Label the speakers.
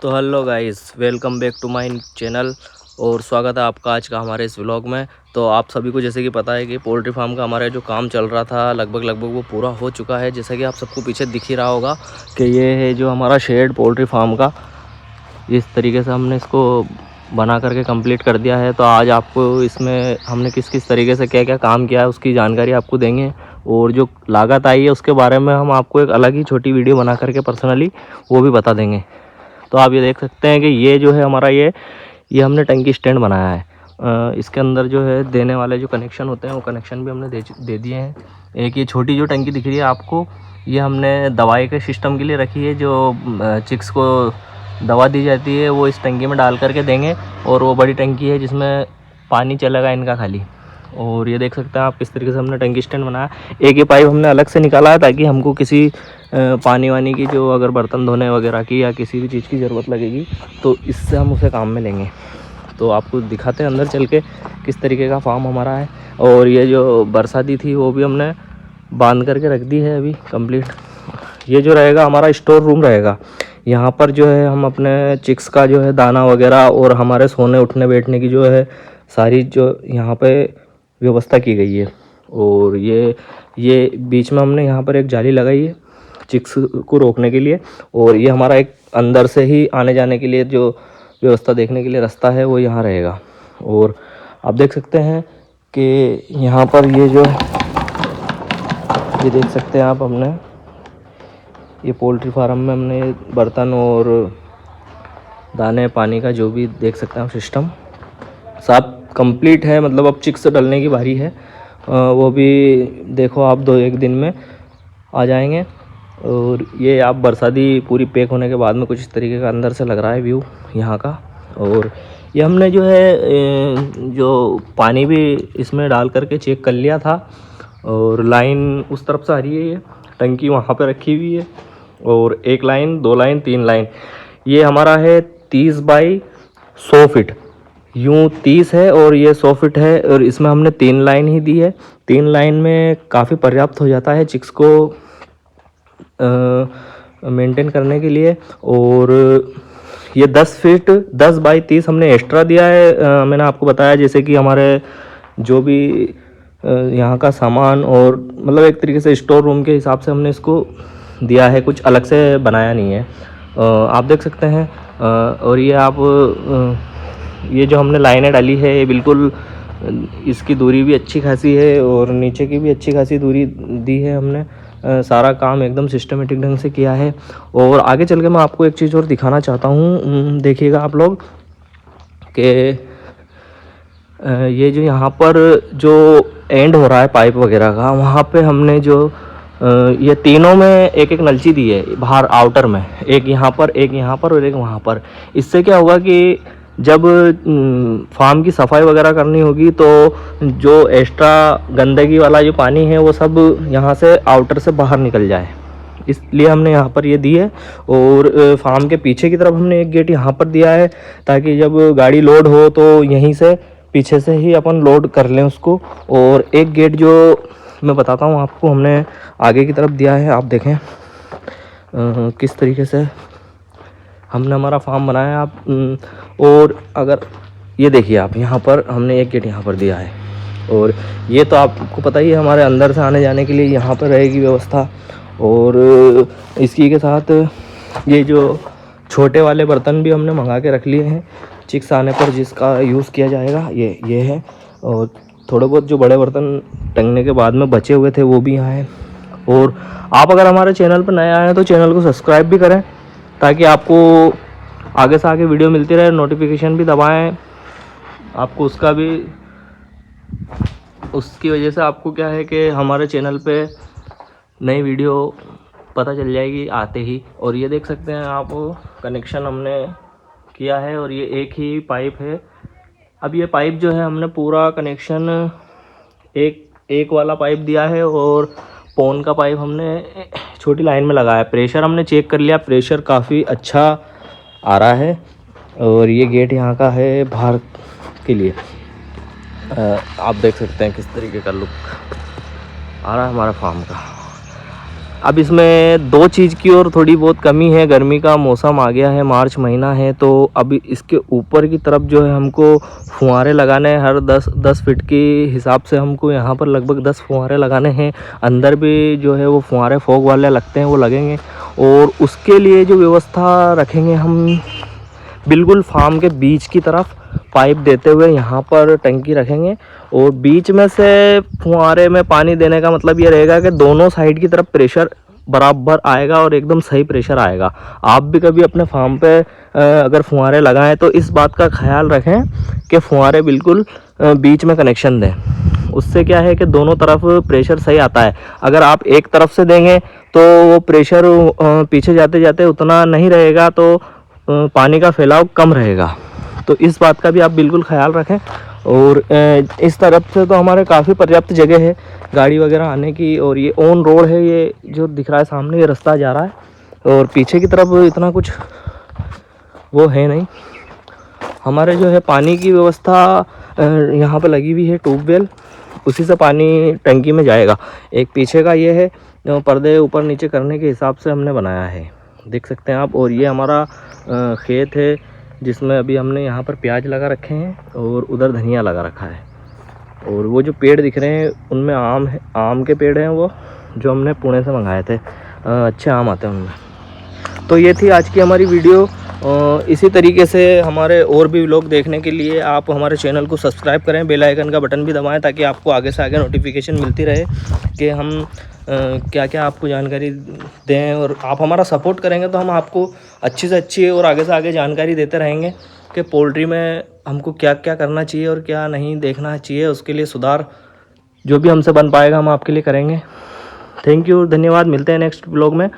Speaker 1: तो hello guys, welcome back to my channel और स्वागत है आपका आज का हमारे इस व्लॉग में। तो आप सभी को जैसे कि पता है कि पोल्ट्री फार्म का हमारा जो काम चल रहा था लगभग वो पूरा हो चुका है। जैसा कि आप सबको पीछे दिख ही रहा होगा कि ये है जो हमारा शेड पोल्ट्री फार्म का, इस तरीके से हमने इसको बना करके कंप्लीट कर दिया है। तो आज आपको इसमें हमने किस किस तरीके से क्या क्या काम किया है उसकी जानकारी आपको देंगे, और जो लागत आई है उसके बारे में हम आपको एक अलग ही छोटी वीडियो बना करके पर्सनली वो भी बता देंगे। तो आप ये देख सकते हैं कि ये जो है हमारा ये हमने टंकी स्टैंड बनाया है। इसके अंदर जो है देने वाले जो कनेक्शन होते हैं वो कनेक्शन भी हमने दे दिए हैं। एक ये छोटी जो टंकी दिख रही है आपको, ये हमने दवाई के सिस्टम के लिए रखी है। जो चिक्स को दवा दी जाती है वो इस टंकी में डाल करके देंगे, और वो बड़ी टंकी है जिसमें पानी चलेगा इनका खाली। और ये देख सकते हैं आप किस तरीके से हमने टंकी स्टैंड बनाया। एक ये पाइप हमने अलग से निकाला है ताकि हमको किसी पानी वानी की जो अगर बर्तन धोने वगैरह की या किसी भी चीज़ की ज़रूरत लगेगी तो इससे हम उसे काम में लेंगे। तो आपको दिखाते हैं अंदर चल के किस तरीके का फार्म हमारा है। और ये जो बरसाती थी वो भी हमने बांध करके रख दी है अभी कंप्लीट। ये जो रहेगा हमारा स्टोर रूम रहेगा। यहाँ पर जो है हम अपने चिक्स का जो है दाना वगैरह और हमारे सोने उठने बैठने की जो है सारी जो यहाँ पे व्यवस्था की गई है। और ये बीच में हमने यहाँ पर एक जाली लगाई है चिक्स को रोकने के लिए। और ये हमारा एक अंदर से ही आने जाने के लिए जो व्यवस्था देखने के लिए रास्ता है वो यहाँ रहेगा। और आप देख सकते हैं कि यहाँ पर ये देख सकते हैं आप, हमने ये पोल्ट्री फार्म में हमने बर्तन और दाने पानी का जो भी देख सकते हैं आप सिस्टम सब कंप्लीट है। मतलब अब चिक्स डलने की बारी है, वो भी देखो आप 2-1 दिन में आ जाएंगे। और ये आप बरसाती पूरी पैक होने के बाद में कुछ इस तरीके का अंदर से लग रहा है व्यू यहाँ का। और ये हमने जो है जो पानी भी इसमें डाल करके चेक कर लिया था। और लाइन उस तरफ से आ रही है, ये टंकी वहाँ पे रखी हुई है। और 1 लाइन 2 लाइन 3 लाइन ये हमारा है 30 बाई 100 फीट, यूँ 30 है और ये 100 फीट है। और इसमें हमने 3 लाइन ही दी है। 3 लाइन में काफ़ी पर्याप्त हो जाता है चिक्स को मेंटेन करने के लिए। और ये 10 फीट 10 बाई 30 हमने एक्स्ट्रा दिया है। मैंने आपको बताया जैसे कि हमारे जो भी यहाँ का सामान और मतलब एक तरीके से स्टोर रूम के हिसाब से हमने इसको दिया है, कुछ अलग से बनाया नहीं है। आप देख सकते हैं। और ये आप ये जो हमने लाइनें डाली है ये बिल्कुल इसकी दूरी भी अच्छी खासी है और नीचे की भी अच्छी खासी दूरी दी है हमने। सारा काम एकदम सिस्टमेटिक ढंग से किया है। और आगे चल के मैं आपको एक चीज़ और दिखाना चाहता हूँ, देखिएगा आप लोग कि ये जो यहाँ पर जो एंड हो रहा है पाइप वगैरह का, वहाँ पे हमने जो ये तीनों में एक एक नलची दी है बाहर आउटर में, एक यहाँ पर एक यहाँ पर और एक वहाँ पर। इससे क्या होगा कि जब फार्म की सफाई वगैरह करनी होगी तो जो एक्स्ट्रा गंदगी वाला जो पानी है वो सब यहाँ से आउटर से बाहर निकल जाए, इसलिए हमने यहाँ पर ये दी है। और फार्म के पीछे की तरफ हमने एक गेट यहाँ पर दिया है ताकि जब गाड़ी लोड हो तो यहीं से पीछे से ही अपन लोड कर लें उसको। और एक गेट जो मैं बताता हूँ आपको हमने आगे की तरफ दिया है, आप देखें किस तरीके से हमने हमारा फार्म बनाया आप। और अगर ये देखिए आप, यहाँ पर हमने एक गेट यहाँ पर दिया है। और ये तो आपको पता ही है हमारे अंदर से आने जाने के लिए यहाँ पर रहेगी व्यवस्था। और इसी के साथ ये जो छोटे वाले बर्तन भी हमने मंगा के रख लिए हैं चिक्स आने पर जिसका यूज़ किया जाएगा, ये है। और थोड़े बहुत जो बड़े बर्तन टंगने के बाद में बचे हुए थे वो भी यहाँ हैं। और आप अगर हमारे चैनल पर नए आए हैं तो चैनल को सब्सक्राइब भी करें ताकि आपको आगे से आगे वीडियो मिलती रहे। नोटिफिकेशन भी दबाएं, आपको उसका भी उसकी वजह से आपको क्या है कि हमारे चैनल पे नई वीडियो पता चल जाएगी आते ही। और ये देख सकते हैं आप, कनेक्शन हमने किया है और ये एक ही पाइप है। अब ये पाइप जो है हमने पूरा कनेक्शन एक वाला पाइप दिया है और पौन का पाइप हमने छोटी लाइन में लगाया। प्रेशर हमने चेक कर लिया, प्रेशर काफ़ी अच्छा आ रहा है। और ये गेट यहाँ का है बाहर के लिए। आप देख सकते हैं किस तरीके का लुक आ रहा है हमारा फार्म का। अब इसमें दो चीज़ की और थोड़ी बहुत कमी है। गर्मी का मौसम आ गया है, मार्च महीना है, तो अभी इसके ऊपर की तरफ जो है हमको फुहारे लगाने हैं। हर 10 फीट के हिसाब से हमको यहाँ पर लगभग 10 फुहारे लगाने हैं। अंदर भी जो है वो फुहारे फॉग वाले लगते हैं, वो लगेंगे। और उसके लिए जो व्यवस्था रखेंगे हम, बिल्कुल फार्म के बीच की तरफ पाइप देते हुए यहाँ पर टंकी रखेंगे। और बीच में से फुहारे में पानी देने का मतलब ये रहेगा कि दोनों साइड की तरफ प्रेशर बराबर आएगा और एकदम सही प्रेशर आएगा। आप भी कभी अपने फार्म पे अगर फुहारे लगाएं तो इस बात का ख्याल रखें कि फुहारे बिल्कुल बीच में कनेक्शन दें। उससे क्या है कि दोनों तरफ प्रेशर सही आता है। अगर आप एक तरफ से देंगे तो वो प्रेशर पीछे जाते जाते उतना नहीं रहेगा, तो पानी का फैलाव कम रहेगा। तो इस बात का भी आप बिल्कुल ख्याल रखें। और इस तरफ से तो हमारे काफ़ी पर्याप्त जगह है गाड़ी वगैरह आने की। और ये ऑन रोड है, ये जो दिख रहा है सामने, ये रास्ता जा रहा है। और पीछे की तरफ इतना कुछ वो है नहीं। हमारे जो है पानी की व्यवस्था यहाँ पे लगी हुई है, ट्यूबवेल, उसी से पानी टंकी में जाएगा। एक पीछे का ये है, पर्दे ऊपर नीचे करने के हिसाब से हमने बनाया है, देख सकते हैं आप। और ये हमारा खेत है जिसमें अभी हमने यहाँ पर प्याज लगा रखे हैं और उधर धनिया लगा रखा है। और वो जो पेड़ दिख रहे हैं उनमें आम है, आम के पेड़ हैं वो, जो हमने पुणे से मंगाए थे। अच्छे आम आते हैं उनमें। तो ये थी आज की हमारी वीडियो। इसी तरीके से हमारे और भी व्लॉग देखने के लिए आप हमारे चैनल को सब्सक्राइब करें, बेल आइकन का बटन भी दबाएं, ताकि आपको आगे से आगे नोटिफिकेशन मिलती रहे कि हम क्या क्या आपको जानकारी दें। और आप हमारा सपोर्ट करेंगे तो हम आपको अच्छी से अच्छी और आगे से आगे जानकारी देते रहेंगे कि पोल्ट्री में हमको क्या क्या करना चाहिए और क्या नहीं देखना चाहिए। उसके लिए सुधार जो भी हमसे बन पाएगा हम आपके लिए करेंगे। थैंक यू, धन्यवाद। मिलते हैं नेक्स्ट व्लॉग में।